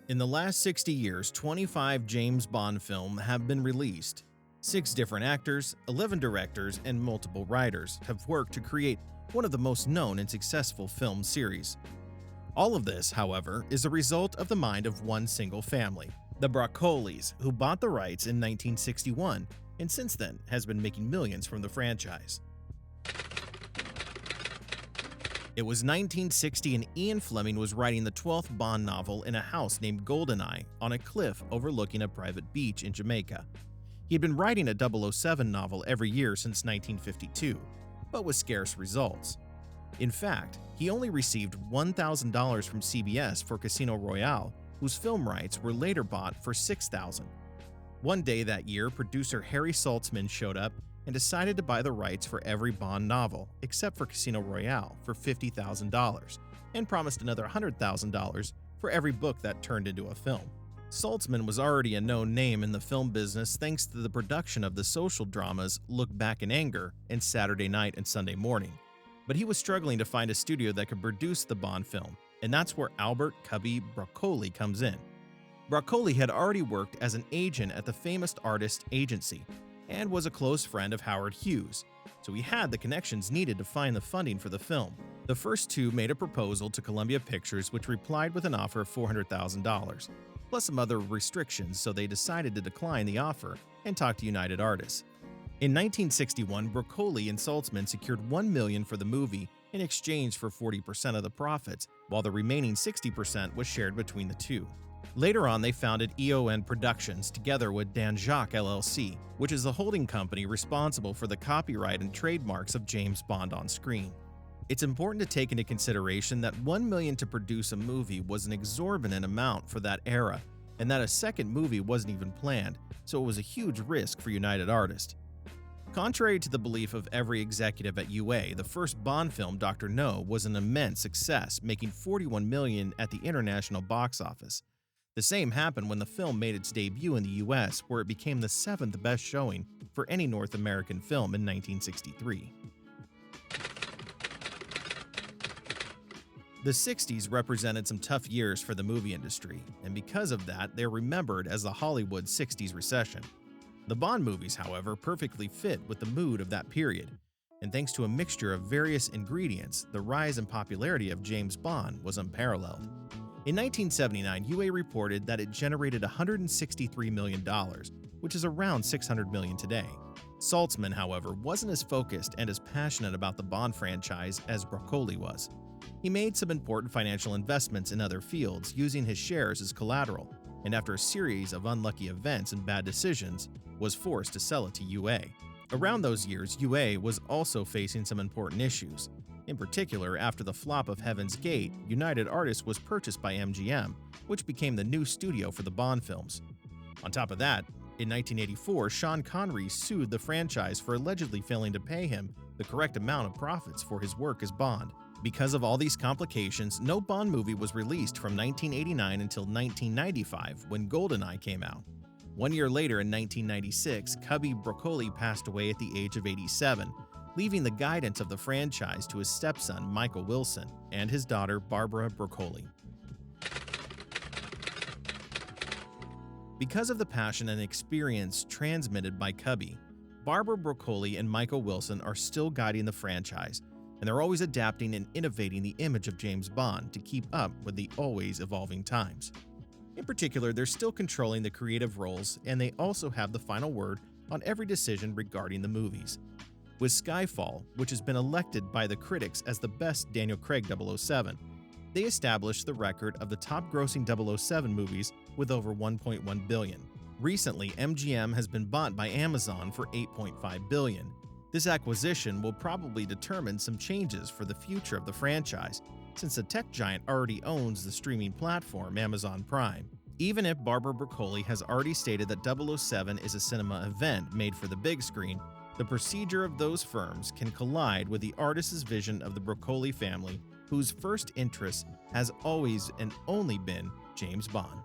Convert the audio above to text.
In the last 60 years, 25 James Bond films have been released. 6 different actors, 11 directors, and multiple writers have worked to create one of the most known and successful film series. All of this, however, is a result of the mind of one single family, the Broccolis, who bought the rights in 1961 and since then has been making millions from the franchise. It was 1960 and Ian Fleming was writing the 12th Bond novel in a house named Goldeneye on a cliff overlooking a private beach in Jamaica. He had been writing a 007 novel every year since 1952, but with scarce results. In fact, he only received $1,000 from CBS for Casino Royale, whose film rights were later bought for $6,000. One day that year, producer Harry Saltzman showed up and decided to buy the rights for every Bond novel, except for Casino Royale, for $50,000, and promised another $100,000 for every book that turned into a film. Saltzman was already a known name in the film business thanks to the production of the social dramas Look Back in Anger and Saturday Night and Sunday Morning. But he was struggling to find a studio that could produce the Bond film, and that's where Albert Cubby Broccoli comes in. Broccoli had already worked as an agent at the famous artist agency and was a close friend of Howard Hughes, so he had the connections needed to find the funding for the film. The first two made a proposal to Columbia Pictures, which replied with an offer of $400,000, plus some other restrictions, so they decided to decline the offer and talk to United Artists. In 1961, Broccoli and Saltzman secured $1 million for the movie in exchange for 40% of the profits, while the remaining 60% was shared between the two. Later on, they founded EON Productions together with Dan Jacques LLC, which is the holding company responsible for the copyright and trademarks of James Bond on screen. It's important to take into consideration that $1 million to produce a movie was an exorbitant amount for that era, and that a second movie wasn't even planned, so it was a huge risk for United Artists. Contrary to the belief of every executive at UA, the first Bond film, Dr. No, was an immense success, making $41 million at the international box office. The same happened when the film made its debut in the US, where it became the 7th best showing for any North American film in 1963. The 60s represented some tough years for the movie industry, and because of that, they're remembered as the Hollywood 60s recession. The Bond movies, however, perfectly fit with the mood of that period, and thanks to a mixture of various ingredients, the rise in popularity of James Bond was unparalleled. In 1979, UA reported that it generated $163 million, which is around $600 million today. Saltzman, however, wasn't as focused and as passionate about the Bond franchise as Broccoli was. He made some important financial investments in other fields using his shares as collateral, and after a series of unlucky events and bad decisions, was forced to sell it to UA. Around those years, UA was also facing some important issues. In particular, after the flop of Heaven's Gate, United Artists was purchased by MGM, which became the new studio for the Bond films. On top of that, in 1984, Sean Connery sued the franchise for allegedly failing to pay him the correct amount of profits for his work as Bond. Because of all these complications, no Bond movie was released from 1989 until 1995, when GoldenEye came out. 1 year later, in 1996, Cubby Broccoli passed away at the age of 87, leaving the guidance of the franchise to his stepson, Michael Wilson, and his daughter, Barbara Broccoli. Because of the passion and experience transmitted by Cubby, Barbara Broccoli and Michael Wilson are still guiding the franchise, and they're always adapting and innovating the image of James Bond to keep up with the always evolving times. In particular, they're still controlling the creative roles, and they also have the final word on every decision regarding the movies. With Skyfall, which has been elected by the critics as the best Daniel Craig 007, they established the record of the top-grossing 007 movies with over $1.1 billion. Recently, MGM has been bought by Amazon for $8.5 billion. This acquisition will probably determine some changes for the future of the franchise, since the tech giant already owns the streaming platform Amazon Prime. Even if Barbara Broccoli has already stated that 007 is a cinema event made for the big screen, the procedure of those firms can collide with the artist's vision of the Broccoli family, whose first interest has always and only been James Bond.